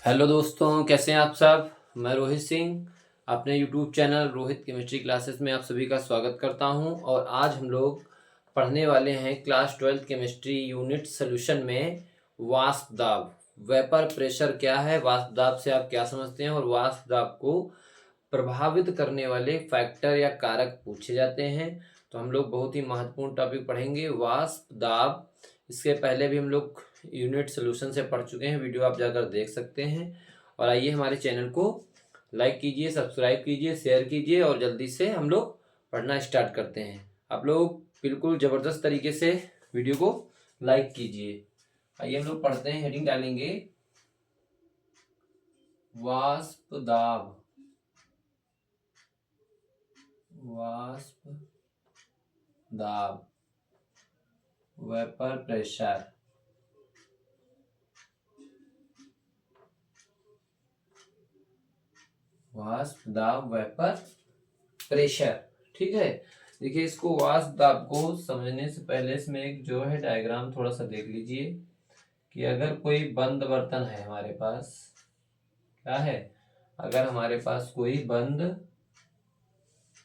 Hello दोस्तों, कैसे हैं आप सब। मैं रोहित सिंह अपने YouTube channel Rohit chemistry classes में आप सभी का स्वागत करता हूं। और आज हम लोग पढ़ने वाले हैं क्लास 12 केमिस्ट्री यूनिट सोल्यूशन में वाष्प दाब। वेपर प्रेशर क्या है, वाष्प दाब से आप क्या समझते हैं और वाष्प दाब को प्रभावित करने वाले फैक्टर या कारक पूछे जाते हैं। तो हम लोग बहुत ही महत्वपूर्ण टॉपिक पढ़ेंगे, वाष्प दाब। इसके पहले भी हम लोग यूनिट सोल्यूशन से पढ़ चुके हैं, वीडियो आप जाकर देख सकते हैं। और आइए हमारे चैनल को लाइक कीजिए, सब्सक्राइब कीजिए, शेयर कीजिए और जल्दी से हम लोग पढ़ना स्टार्ट करते हैं। आप लोग बिल्कुल ज़बरदस्त तरीके से वीडियो को लाइक कीजिए। आइए हम लोग पढ़ते हैं, हेडिंग डालेंगे वाष्प दाब। वाष्प दाब, वेपर प्रेशर। वाष्प दाब, वेपर प्रेशर। ठीक है, देखिए इसको वाष्प दाब को समझने से पहले इसमें एक जो है डायग्राम थोड़ा सा देख लीजिए कि अगर कोई बंद बर्तन है हमारे पास, क्या है, अगर हमारे पास कोई बंद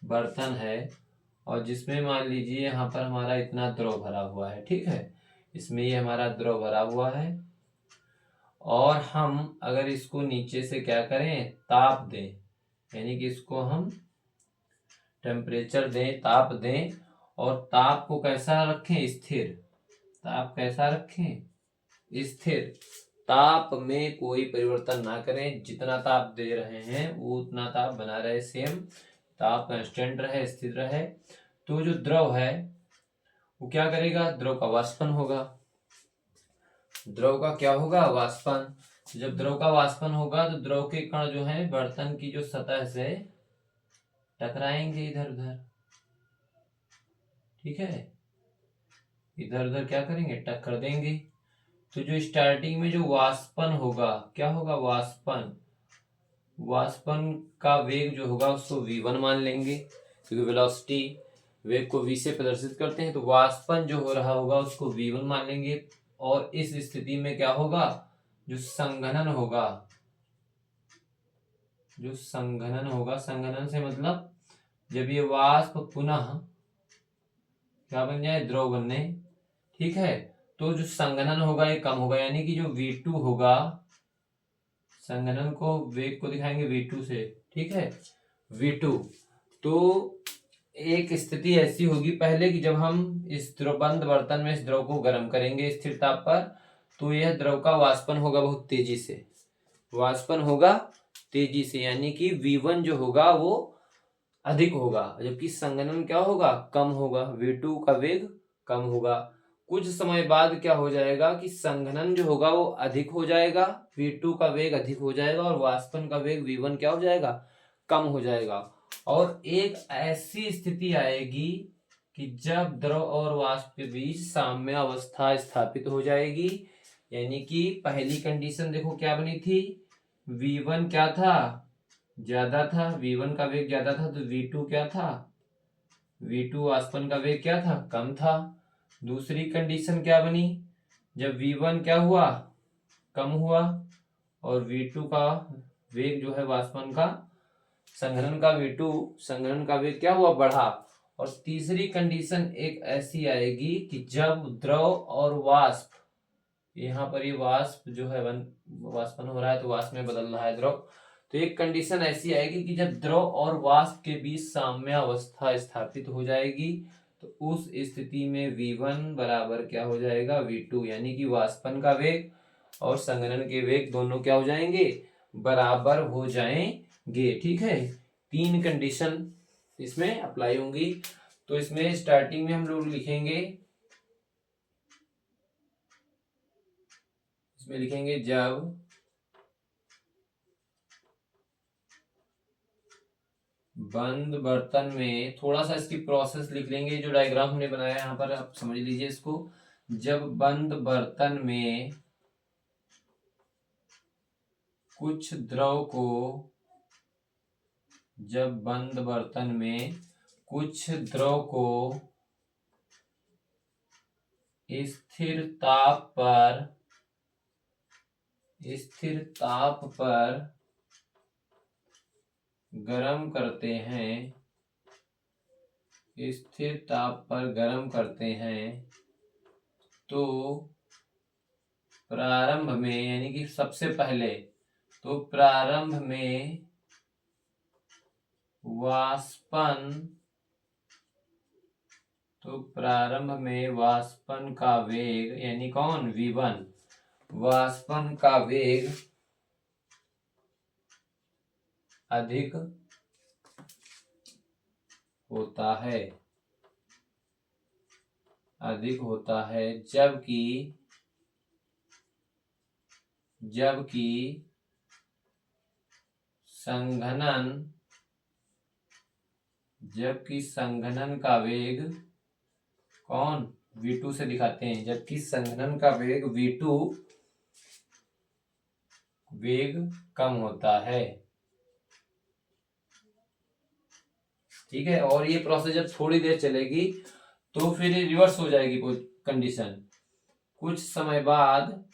बर्तन है और जिसमें मान लीजिए यहाँ पर हमारा इतना द्रव भरा हुआ है, ठीक है, इसमें ये हमारा द्रव भरा हुआ है और हम अगर इसको नीचे से क्या करें, ताप दें, यानी कि इसको हम टेम्परेचर दें, ताप दें। और ताप को कैसा रखें, स्थिर। ताप कैसा रखें, स्थिर। ताप में कोई परिवर्तन ना करें, जितना ताप दे रहे हैं वो उतना ताप बना रहे, सेम ताप कांस्टेंट रहे, स्थिर रहे। तो जो द्रव है वो क्या करेगा, द्रव का वाष्पन होगा। द्रव का क्या होगा, वाष्पन। जब द्रव का वाष्पन होगा तो द्रव के कण जो है बर्तन की जो सतह से टकराएंगे इधर उधर, ठीक है, इधर उधर क्या करेंगे, टक्कर देंगे। तो जो स्टार्टिंग में जो वाष्पन होगा, क्या होगा, वाष्पन। वाष्पन का वेग जो होगा उसको v1 मान लेंगे, क्योंकि वेलोसिटी वेग को v से प्रदर्शित करते हैं। तो वाष्पन जो हो रहा होगा उसको v1 मान लेंगे। और इस स्थिति में क्या होगा, जो संघनन होगा, जो संघनन होगा, संघनन से मतलब जब ये वाष्प पुनः क्या बन जाए, द्रव बनने, ठीक है, तो जो संघनन होगा ये कम होगा, यानी कि जो v2 होगा, संघनन को वेग को दिखाएंगे v2 से, ठीक है, v2। तो एक स्थिति ऐसी होगी पहले कि जब हम इस द्रव बंद बर्तन में इस द्रव को गर्म करेंगे स्थिर ताप पर, तो यह द्रव का वाष्पन होगा बहुत तेजी से, वाष्पन होगा तेजी से, यानी कि v1 जो होगा वो अधिक होगा, जबकि संघनन क्या होगा, कम होगा, v2 का वेग कम होगा। कुछ समय बाद क्या हो जाएगा कि संघनन जो होगा वो अधिक हो जाएगा, v2 का वेग अधिक हो जाएगा और वाष्पन का वेग v1 क्या हो जाएगा, कम हो जाएगा। और एक ऐसी स्थिति आएगी कि जब द्रव और वाष्प के बीच साम्य अवस्था स्थापित हो जाएगी, यानी कि पहली कंडीशन देखो क्या बनी थी, v1 क्या था, ज्यादा था, v1 का वेग ज्यादा था, तो v2 क्या था, v2 वाष्पन का वेग क्या था, कम था। दूसरी कंडीशन क्या बनी, जब v1 क्या हुआ, कम हुआ और v2 का वेग जो है वाष्पन का, संघनन का v2 संघनन का वेग क्या हुआ, बढ़ा। और तीसरी कंडीशन एक ऐसी आएगी कि जब द्रव और वाष्प, यहाँ पर ये वाष्प जो है वाष्पन हो रहा है तो वाष्प में बदल रहा है द्रव, तो एक कंडीशन ऐसी आएगी कि जब द्रव और वाष्प के बीच साम्य अवस्था स्थापित हो जाएगी, तो उस स्थिति में v1 बराबर क्या हो जाएगा, v2, यानी कि वाष्पन का वेग और संघनन के वेग दोनों क्या हो जाएंगे, बराबर हो जाएंगे, ठीक है। तीन कंडीशन इसमें अप्लाई होंगी। तो इसमें स्टार्टिंग में हम लोग लिखेंगे, इसमें लिखेंगे जब बंद बर्तन में, थोड़ा सा इसकी प्रोसेस लिख लेंगे, जो डायग्राम हमने बनाया यहाँ पर आप समझ लीजिए इसको। जब बंद बर्तन में कुछ द्रव को, जब बंद बर्तन में कुछ द्रव को स्थिर ताप पर स्थिर ताप पर गरम करते हैं, स्थिर ताप पर गरम करते हैं, तो प्रारंभ में यानी कि सबसे पहले, तो प्रारंभ में वाष्पन, तो प्रारंभ में वाष्पन का वेग यानी कौन, V1, वाष्पन का वेग अधिक होता है, अधिक होता है, जबकि संघनन, जबकि संघनन का वेग कौन, V2 से दिखाते हैं, जबकि संघनन का वेग V2 वेग कम होता है। ठीक है, और ये प्रोसेस जब थोड़ी देर चलेगी तो फिर रिवर्स हो जाएगी कंडीशन। कुछ समय बाद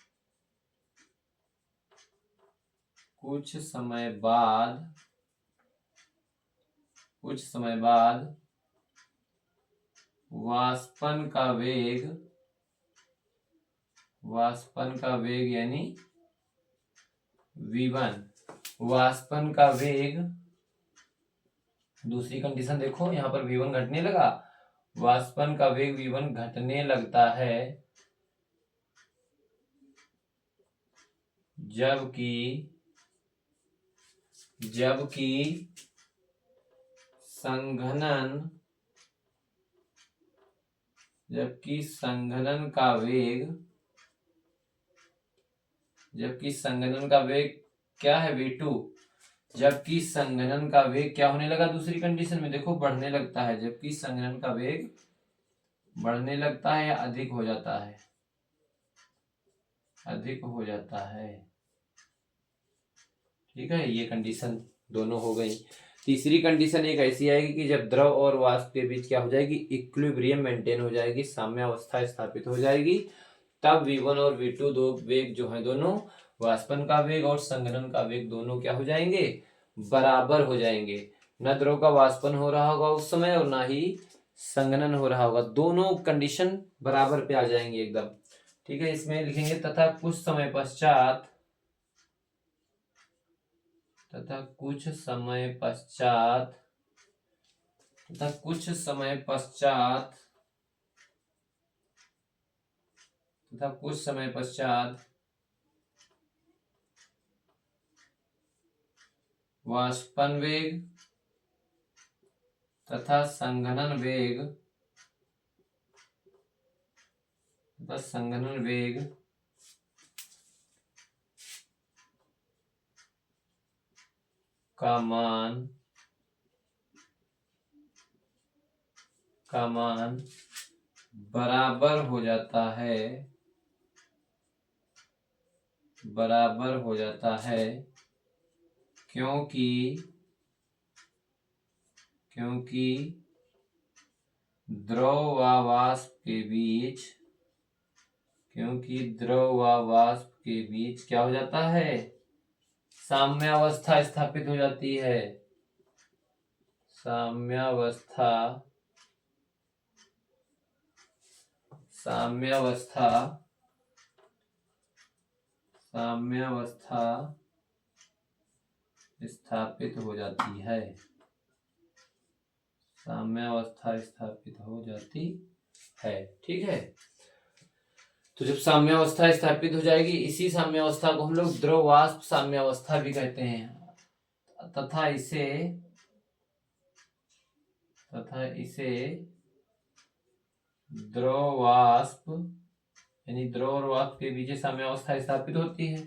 वाष्पन का वेग यानी V1, वाष्पन का वेग, दूसरी कंडीशन देखो, यहाँ पर V1 घटने लगा, वाष्पन का वेग V1 घटने लगता है, जबकि संघनन का वेग क्या है, V2, जबकि संघनन का वेग क्या होने लगा, दूसरी कंडीशन में देखो बढ़ने लगता है, जबकि संघनन का वेग बढ़ने लगता है या अधिक हो जाता है, अधिक हो जाता है। ठीक है, ये कंडीशन दोनों हो गई। तीसरी कंडीशन एक ऐसी आएगी कि जब द्रव और वाष्प के बीच क्या हो जाएगी, इक्विलिब्रियम मेंटेन हो जाएगी, साम्यावस्था स्थापित हो जाएगी, तब V1 और V2 दो वेग जो है दोनों, वाष्पन का वेग और संघनन का वेग दोनों क्या हो जाएंगे, बराबर हो जाएंगे। न द्रव का वाष्पन हो रहा होगा उस समय और ना ही संघनन हो रहा होगा, दोनों कंडीशन बराबर पे आ जाएंगे एकदम। ठीक है, इसमें लिखेंगे तथा कुछ समय पश्चात तथा कुछ समय पश्चात वाष्पन वेग तथा संघनन वेग का मान बराबर हो जाता है, क्योंकि द्रव व वाष्प के बीच क्या हो जाता है, साम्यावस्था स्थापित हो जाती है, साम्यावस्था स्थापित हो जाती है, साम्यावस्था स्थापित हो जाती है। ठीक है, तो जब साम्यावस्था स्थापित हो जाएगी, इसी साम्यावस्था को हम लोग द्रव वाष्प साम्यावस्था भी कहते हैं, तथा इसे द्रव वाष्प यानी द्रव और वाष्प के बीच साम्यावस्था स्थापित होती है,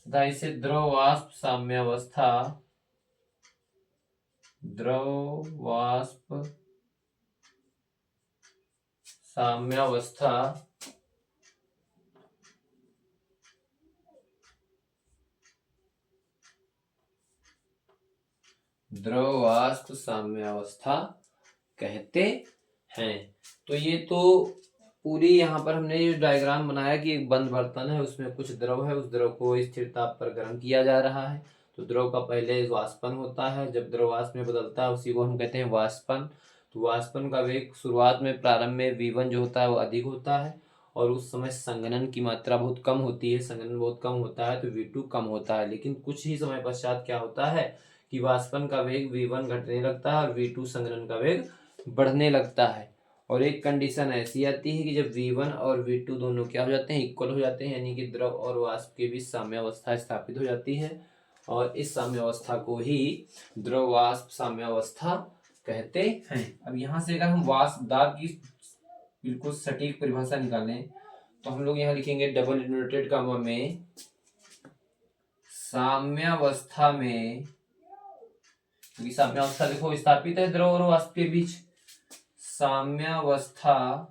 तथा इसे द्रव वाष्प साम्यावस्था कहते हैं। तो ये तो पूरी यहाँ पर हमने ये डायग्राम बनाया कि एक बंद बर्तन है, उसमें कुछ द्रव है, उस द्रव को स्थिर ताप पर गर्म किया जा रहा है। तो द्रव का पहले वाष्पन होता है, जब द्रव वाष्प में बदलता है उसी को हम कहते हैं वाष्पन। तो वाष्पन का वेग शुरुआत में प्रारंभ में V1 जो होता है वो अधिक होता है, और उस समय संघनन की मात्रा बहुत कम होती है, संघनन बहुत कम होता है तो V2 कम होता है। लेकिन कुछ ही समय पश्चात क्या होता है कि वाष्पन का वेग V1 घटने लगता है और V2 संघनन का वेग बढ़ने लगता है। और एक कंडीशन ऐसी आती है कि जब V1 और V2 दोनों क्या हो जाते हैं, इक्वल हो जाते हैं, यानी कि द्रव और वाष्प के बीच साम्यावस्था स्थापित हो जाती है, और इस साम्यावस्था को ही द्रव वाष्प साम्यावस्था कहते हैं। अब यहाँ से अगर हम वाष्प दाब की बिल्कुल सटीक परिभाषा निकालें तो हम लोग यहाँ लिखेंगे डबल इनवर्टेड कॉमा में साम्यावस्था में, क्योंकि साम्यावस्था देखो स्थापित है द्रव और वाष्प के बीच, साम्यावस्था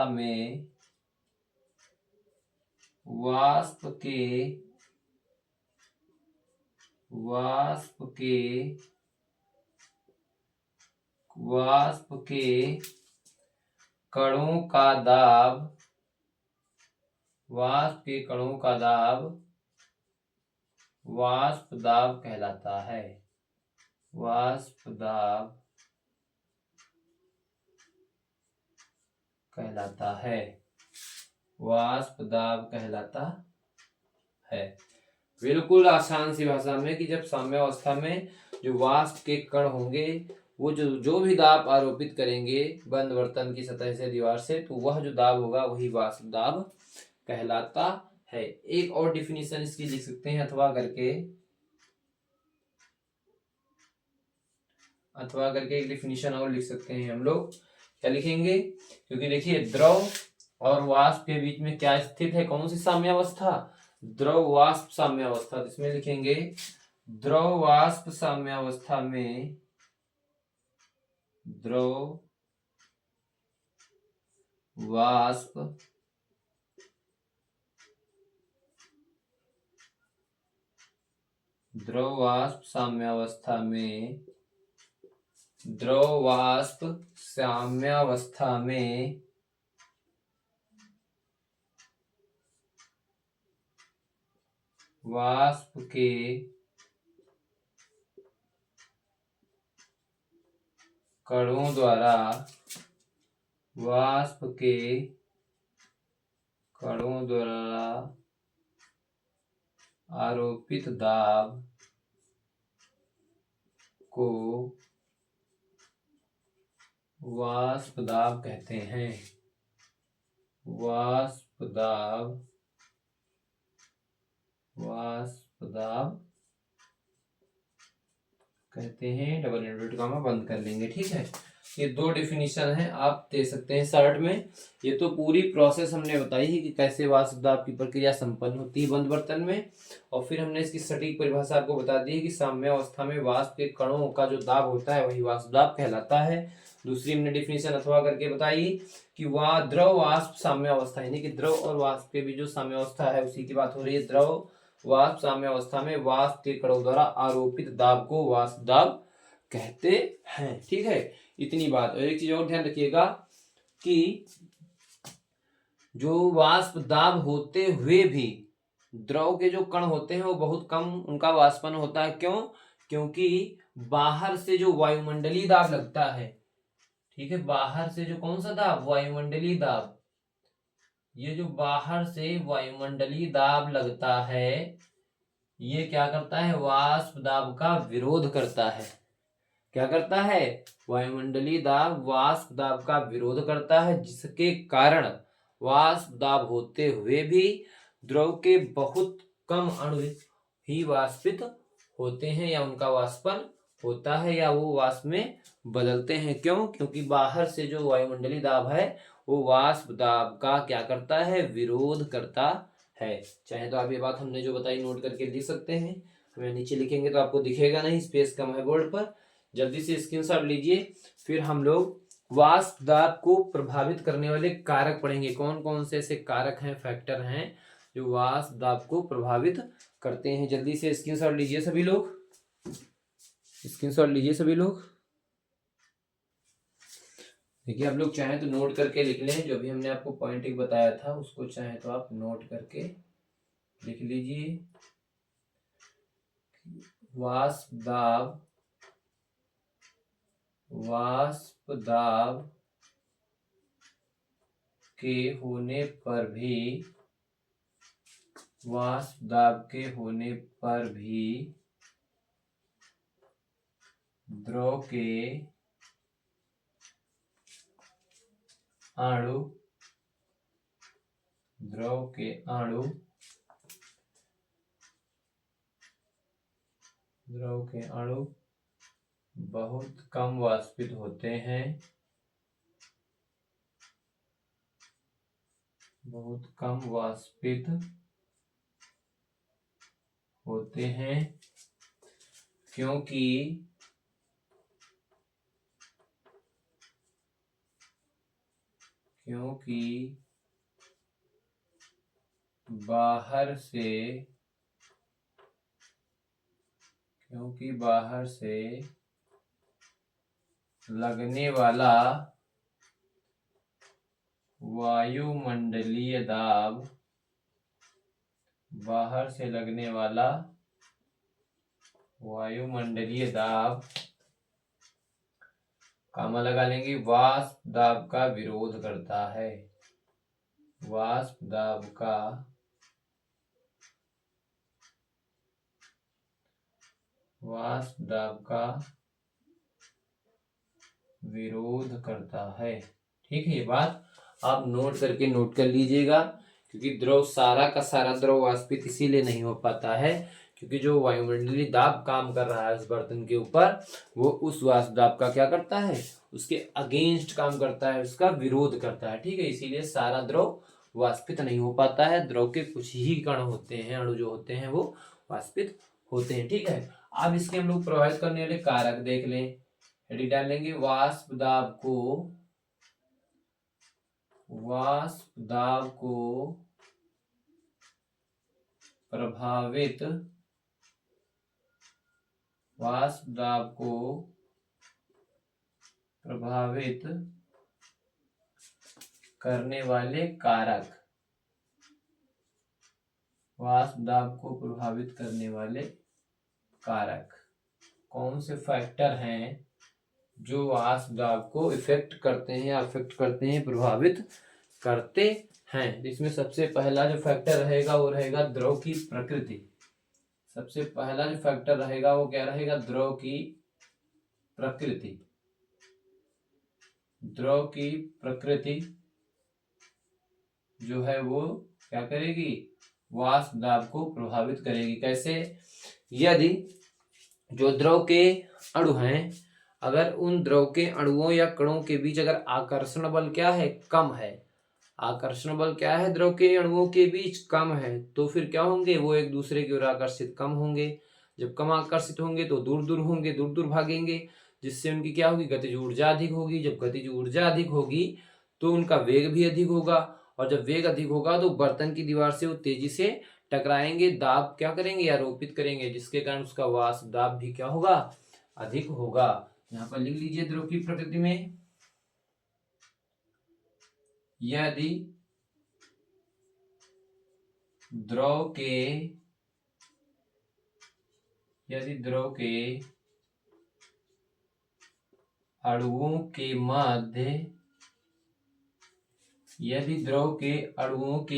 में वाष्प के कणों का दाब, वाष्प के कणों का दाब वाष्प दाब कहलाता है। वाष्प दाब कहलाता है। वाष्प दाब कहलाता है। बिल्कुल आसान सी भाषा में कि जब साम्यावस्था में जो वाष्प के कण होंगे वो जो भी दाब आरोपित करेंगे बंद बर्तन की सतह से, दीवार से, तो वह जो दाब होगा वही वाष्प दाब कहलाता है। एक और डिफिनीशन इसकी लिख सकते हैं, अथवा करके एक डिफिनीशन और लिख सकते हैं हम लोग। क्या लिखेंगे? क्योंकि देखिए द्रव और वाष्प के बीच में क्या स्थित है, कौन सी साम्यावस्था? द्रव वाष्प साम्यावस्था। इसमें लिखेंगे द्रव वाष्प साम्यावस्था में द्रव वाष्प साम्यावस्था में वाष्प के कणों द्वारा आरोपित दाब को वाष्प दाब कहते हैं। वाष्प दाब कहते हैं। डबल इनवर्टेड कॉमा बंद कर लेंगे, ठीक है। ये दो डिफिनीशन है, आप दे सकते हैं शॉर्ट में। ये तो पूरी प्रोसेस हमने बताई है कि कैसे वाष्प दाब की प्रक्रिया संपन्न होती है बंद बर्तन में, और फिर हमने इसकी सटीक परिभाषा आपको बता दी है कि साम्यावस्था में वाष्प के कणों का जो दाब होता है वही वाष्प दाब कहलाता है। दूसरी हमने डिफिनीशन अथवा करके बताई कि वह द्रव वाष्प साम्यावस्था, यानी कि द्रव और वाष्प के बीच जो साम्यावस्था है उसी की बात हो रही है। द्रव वाष्प साम्यावस्था में वाष्प के कणों द्वारा आरोपित दाब को वाष्प दाब कहते हैं, ठीक है। इतनी बात। और एक चीज और ध्यान रखिएगा कि जो वाष्प दाब होते हुए भी द्रव के जो कण होते हैं वो बहुत कम उनका वाष्पन होता है। क्यों? क्योंकि बाहर से जो वायुमंडलीय दाब लगता है, ठीक है, बाहर से जो कौन सा दाब? वायुमंडलीय दाब। ये जो बाहर से वायुमंडलीय दाब लगता है ये क्या करता है? वाष्प दाब का विरोध करता है। क्या करता है? वायुमंडलीय दाब वाष्प दाब का विरोध करता है, जिसके कारण वाष्प दाब होते हुए भी द्रव के बहुत कम अणु ही वाष्पित होते हैं, या उनका वाष्पन होता है, या वो वाष्प में बदलते हैं। क्यों? क्योंकि बाहर से जो वायुमंडलीय दाब है वो वाष्प दाब का क्या करता है? विरोध करता है। चाहे तो आप ये बात हमने जो बताई नोट करके लिख सकते हैं, हमें नीचे लिखेंगे तो आपको दिखेगा नहीं, स्पेस कम है बोर्ड पर। जल्दी से स्क्रीनशॉट लीजिए। फिर हम लोग वाष्प दाब को प्रभावित करने वाले कारक पढ़ेंगे। कौन कौन से ऐसे कारक हैं, फैक्टर हैं जो वाष्प दाब को प्रभावित करते हैं। जल्दी से स्क्रीनशॉट लीजिए सभी लोग। स्क्रीनशॉट लीजिए सभी लोग। देखिए आप लोग चाहें तो नोट करके लिख लें, जो भी हमने आपको पॉइंट एक बताया था उसको चाहें तो आप नोट करके लिख लीजिए। वाष्प दाब के होने पर भी वाष्प दाब के होने पर भी द्रव के अणु बहुत कम वाष्पित होते हैं, बहुत कम वाष्पित होते हैं क्योंकि बाहर से लगने वाला वायुमंडलीय दाब कामा लगा लेंगे, वाष्प दाब का विरोध करता है। वाष्प दाब का विरोध करता है। ठीक है, ये बात आप नोट कर लीजिएगा, क्योंकि द्रव सारा का सारा द्रव वाष्पित इसीलिए नहीं हो पाता है क्योंकि जो वायुमंडलीय दाब काम कर रहा है उस बर्तन के ऊपर, वो उस वाष्प दाब का क्या करता है, उसके अगेंस्ट काम करता है, उसका विरोध करता है। ठीक है, इसीलिए सारा द्रव वाष्पित नहीं हो पाता है, द्रव के कुछ ही कण होते हैं, अणु जो होते हैं वो वाष्पित होते हैं। ठीक है, अब इसके हम लोग प्रभावित करने वाले कारक देख लें। हेडी डाल लेंगे, वाष्प दाब को प्रभावित करने वाले कारक, वाष्प दाब को प्रभावित करने वाले कारक कौन से फैक्टर हैं जो वाष्प दाब को इफेक्ट करते हैं या अफेक्ट करते हैं, प्रभावित करते हैं। इसमें सबसे पहला जो फैक्टर रहेगा वो रहेगा द्रव की प्रकृति। सबसे पहला जो फैक्टर रहेगा वो क्या रहेगा, द्रव की प्रकृति। द्रव की प्रकृति जो है वो क्या करेगी, वाष्प दाब को प्रभावित करेगी। कैसे, यदि जो द्रव के अणु हैं, अगर उन द्रव के अणुओं या कणों के बीच अगर आकर्षण बल क्या है, कम है, आकर्षण बल क्या है, द्रव के अणुओं के बीच कम है, तो फिर क्या होंगे, वो एक दूसरे की ओर आकर्षित कम होंगे। जब कम आकर्षित होंगे तो दूर दूर होंगे, दूर दूर भागेंगे, जिससे उनकी क्या होगी, गतिज ऊर्जा अधिक होगी। जब गतिज ऊर्जा अधिक होगी तो उनका वेग भी अधिक होगा, और जब वेग अधिक होगा तो बर्तन की दीवार से वो तेजी से टकराएंगे, दाब क्या करेंगे, आरोपित करेंगे, जिसके कारण उसका वाष्प दाब भी क्या होगा, अधिक होगा। यहाँ पर लिख लीजिए, द्रव की प्रकृति में यदि द्रव के अणुओं के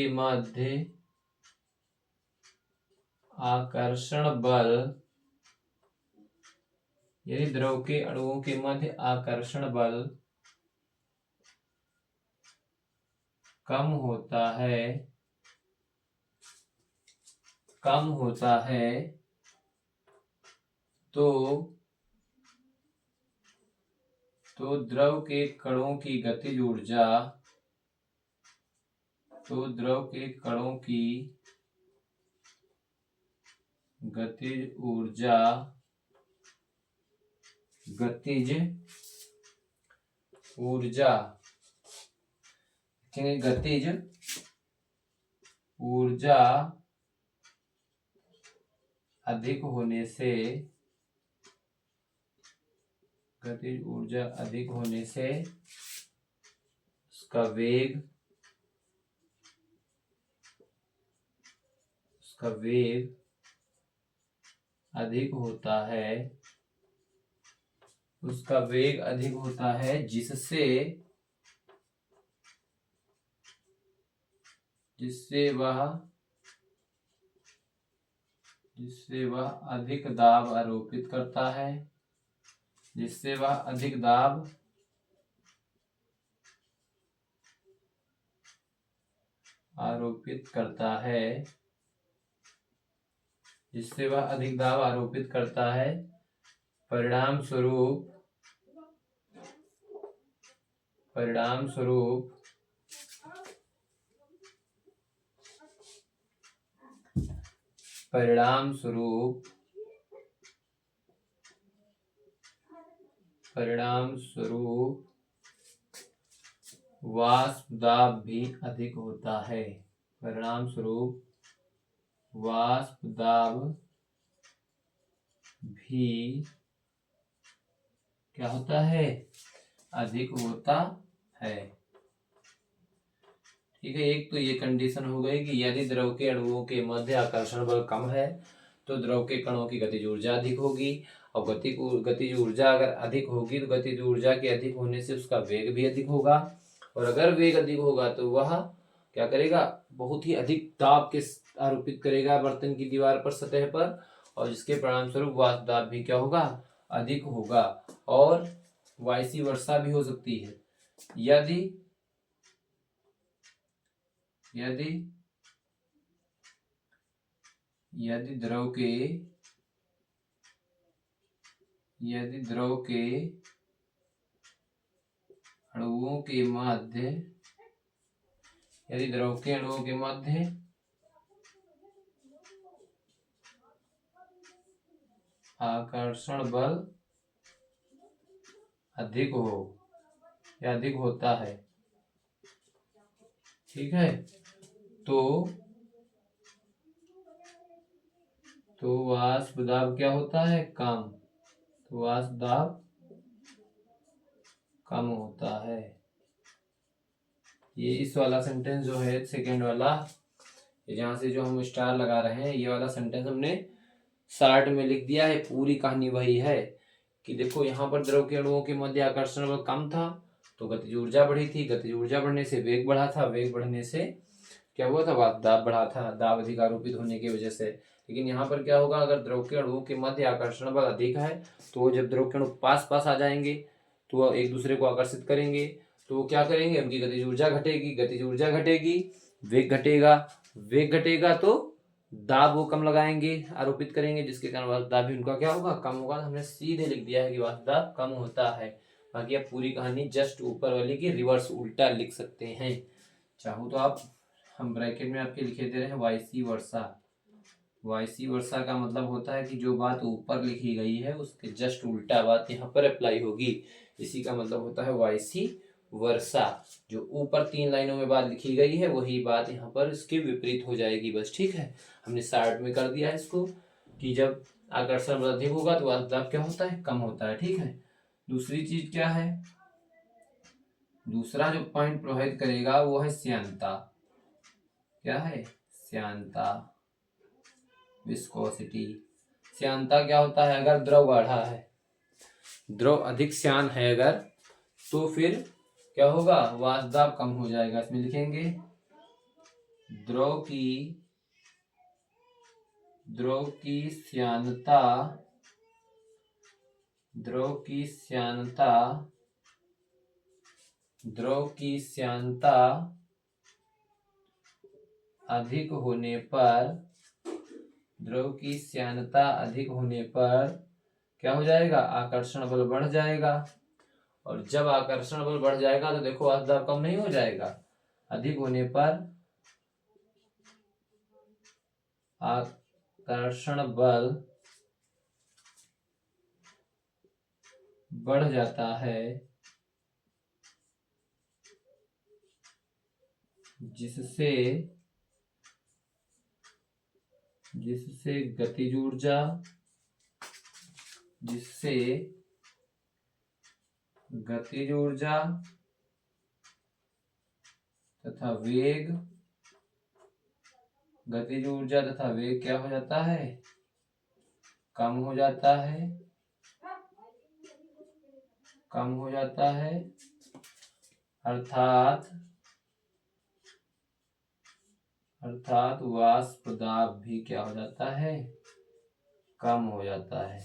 मध्य आकर्षण बल कम होता है तो द्रव के कणों की गतिज ऊर्जा अधिक होने से गतिज ऊर्जा अधिक होने से उसका वेग अधिक होता है, उसका वेग अधिक होता है, जिससे वह अधिक दाब आरोपित करता है, जिससे वह अधिक दाब आरोपित करता है, जिससे वह अधिक दाब आरोपित करता है। परिणाम स्वरूप वाष्प दाब भी अधिक होता है। परिणाम स्वरूप वाष्प दाब भी क्या होता है? अधिक होता है। ठीक है, एक तो ये कंडीशन हो गई कि यदि द्रव के अणुओं के मध्य आकर्षण बल कम है तो द्रव के कणों की गतिज ऊर्जा अधिक होगी, और गतिज ऊर्जा अगर अधिक होगी तो गतिज ऊर्जा के अधिक होने से उसका वेग भी अधिक होगा, और अगर वेग अधिक होगा तो वह क्या करेगा? बहुत ही अधिक दाब के आरोपित करेगा बर्तन की दीवार पर, सतह पर, और जिसके परिणाम स्वरूप वाष्प दाब भी क्या होगा? अधिक होगा। और वाइसी वर्षा भी हो सकती है। यदि द्रव के अणुओं के मध्य आकर्षण बल अधिक हो या अधिक होता है, ठीक है, तो वाष्प दाब क्या होता है? कम। तो वाष्प दाब कम होता है। ये इस वाला सेंटेंस जो है सेकेंड वाला, जहां से जो हम स्टार लगा रहे हैं, ये वाला सेंटेंस हमने शार्ट में लिख दिया है। पूरी कहानी वही है कि देखो यहाँ पर द्रव के अणुओं के मध्य आकर्षण बल कम था तो गतिज ऊर्जा बढ़ी थी, गतिज ऊर्जा बढ़ने से वेग बढ़ा था, वेग बढ़ने से क्या हुआ था? दाब बढ़ा था, दाब अधिक आरोपित होने की वजह से। लेकिन यहाँ पर क्या होगा? अगर द्रव के अणुओं के मध्य आकर्षण बल अधिक है तो जब द्रव के अणु पास पास आ जाएंगे तो वह एक दूसरे को आकर्षित करेंगे, तो वो क्या करेंगे? उनकी गतिज ऊर्जा घटेगी, गतिज ऊर्जा घटेगी, वेग घटेगा, वेग घटेगा तो दाब वो कम लगाएंगे, आरोपित करेंगे, जिसके कारण वाष्प दाब भी उनका क्या होगा? कम होगा। हमने सीधे लिख दिया है कि वाष्प दाब कम होता है। बाकी आप पूरी कहानी जस्ट ऊपर वाली की रिवर्स उल्टा लिख सकते हैं। चाहो तो आप, हम ब्रैकेट में आपके लिखे दे रहे हैं वाइसी वर्षा। वाइसी वर्षा का मतलब होता है कि जो बात ऊपर लिखी गई है उसके जस्ट उल्टा बात यहाँ पर अप्लाई होगी। इसी का मतलब होता है वाइसी वर्षा। जो ऊपर 3 लाइनों में बात लिखी गई है वही बात यहाँ पर इसके विपरीत हो जाएगी, बस। ठीक है, हमने शार्ट में कर दिया है इसको कि जब आकर्षण बल अधिक होगा तो वाष्प दाब क्या होता है? कम होता है। ठीक है, दूसरी चीज क्या है? दूसरा जो पॉइंट प्रभावित करेगा वो है श्यानता। क्या है? श्यानता, विस्कोसिटी। श्यानता क्या होता है? अगर द्रव गाढ़ा है, द्रव अधिक श्यान है अगर, तो फिर क्या होगा? वाष्प दाब कम हो जाएगा। इसमें लिखेंगे द्रव की श्यानता अधिक होने पर क्या हो जाएगा? आकर्षण बल बढ़ जाएगा, और जब आकर्षण बल बढ़ जाएगा तो देखो वाष्प दाब कम नहीं हो जाएगा। अधिक होने पर आकर्षण बल बढ़ जाता है, जिससे गतिज ऊर्जा गतिज ऊर्जा तथा वेग, गतिज ऊर्जा तथा वेग क्या हो जाता है, कम हो जाता है, कम हो जाता है, अर्थात वाष्प दाब भी क्या हो जाता है, कम हो जाता है,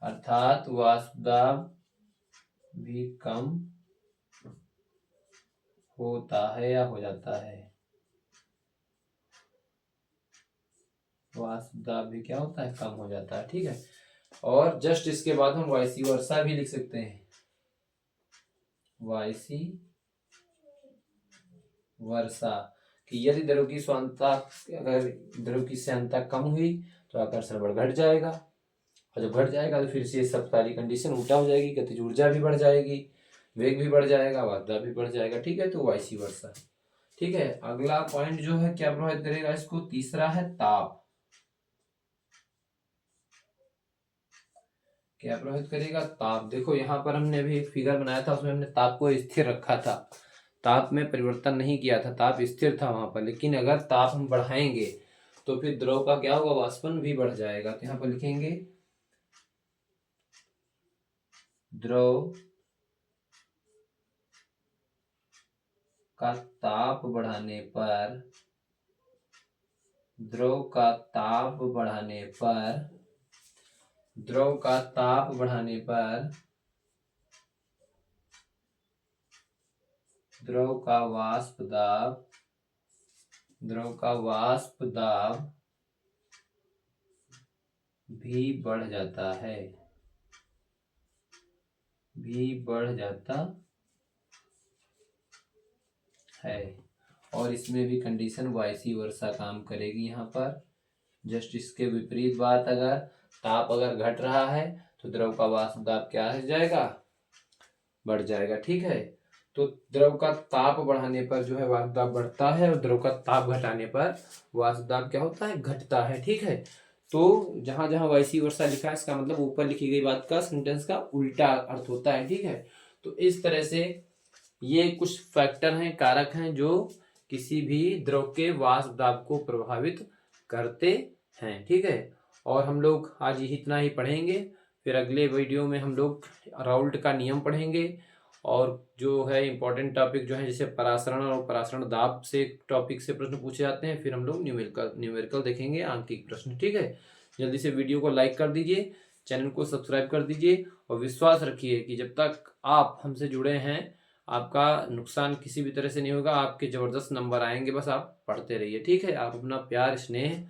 अर्थात वाष्प दाब भी कम होता है या हो जाता है, वाष्प दाब भी क्या होता है, कम हो जाता है। ठीक है, और जस्ट इसके बाद हम वाइसी वर्सा भी लिख सकते हैं, वाइसी वर्षा कि यदि द्रव की श्यानता, अगर द्रव की श्यानता कम हुई तो आकर्षण बल घट जाएगा, और जब घट जाएगा तो फिर से सब सारी कंडीशन उल्टा हो जाएगी, गतिज ऊर्जा भी बढ़ जाएगी, वेग भी बढ़ जाएगा, वाष्प भी बढ़ जाएगा। ठीक है, तो वाइसी वर्षा। ठीक है, अगला पॉइंट जो है क्या प्रभावित करेगा इसको, तीसरा है ताप। क्या प्रभावित करेगा, ताप। देखो यहाँ पर हमने अभी एक फिगर बनाया था, उसमें हमने ताप को स्थिर रखा था, ताप में परिवर्तन नहीं किया था, ताप स्थिर था वहां पर। लेकिन अगर ताप हम बढ़ाएंगे तो फिर द्रव का क्या होगा, वाष्पन भी बढ़ जाएगा। तो यहाँ पर लिखेंगे द्रव का ताप बढ़ाने पर, द्रव का ताप बढ़ाने पर, द्रव का ताप बढ़ाने पर द्रव का वाष्प दाब, द्रव का वाष्प दाब भी बढ़ जाता है, भी बढ़ जाता है। और इसमें भी कंडीशन वाइसी वर्सा काम करेगी यहाँ पर। जस्ट इसके विपरीत बात, अगर ताप अगर घट रहा है तो द्रव का वाष्प दाब क्या हो जाएगा, बढ़ जाएगा। ठीक है, तो द्रव का ताप बढ़ाने पर जो है वाष्प दाब बढ़ता है, और द्रव का ताप घटाने पर वाष्प दाब क्या होता है, घटता है। ठीक है, तो जहां जहां वाइसी वर्सा लिखा है इसका मतलब ऊपर लिखी गई बात का, सेंटेंस का उल्टा अर्थ होता है। ठीक है, तो इस तरह से ये कुछ फैक्टर हैं, कारक हैं जो किसी भी द्रव के वाष्प दाब को प्रभावित करते हैं। ठीक है, और हम लोग आज इतना ही पढ़ेंगे, फिर अगले वीडियो में हम लोग राउल्ट का नियम पढ़ेंगे, और जो है इम्पोर्टेंट टॉपिक जो है जैसे परासरण और परासरण दाब से टॉपिक से प्रश्न पूछे जाते हैं, फिर हम लोग न्यूमेरिकल देखेंगे, आंकिक प्रश्न। ठीक है, जल्दी से वीडियो को लाइक कर दीजिए, चैनल को सब्सक्राइब कर दीजिए, और विश्वास रखिए कि जब तक आप हमसे जुड़े हैं आपका नुकसान किसी भी तरह से नहीं होगा, आपके जबरदस्त नंबर आएंगे, बस आप पढ़ते रहिए। ठीक है, आप अपना प्यार स्नेह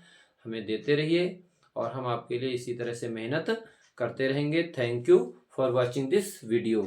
हमें देते रहिए, और हम आपके लिए इसी तरह से मेहनत करते रहेंगे। Thank you for watching this video.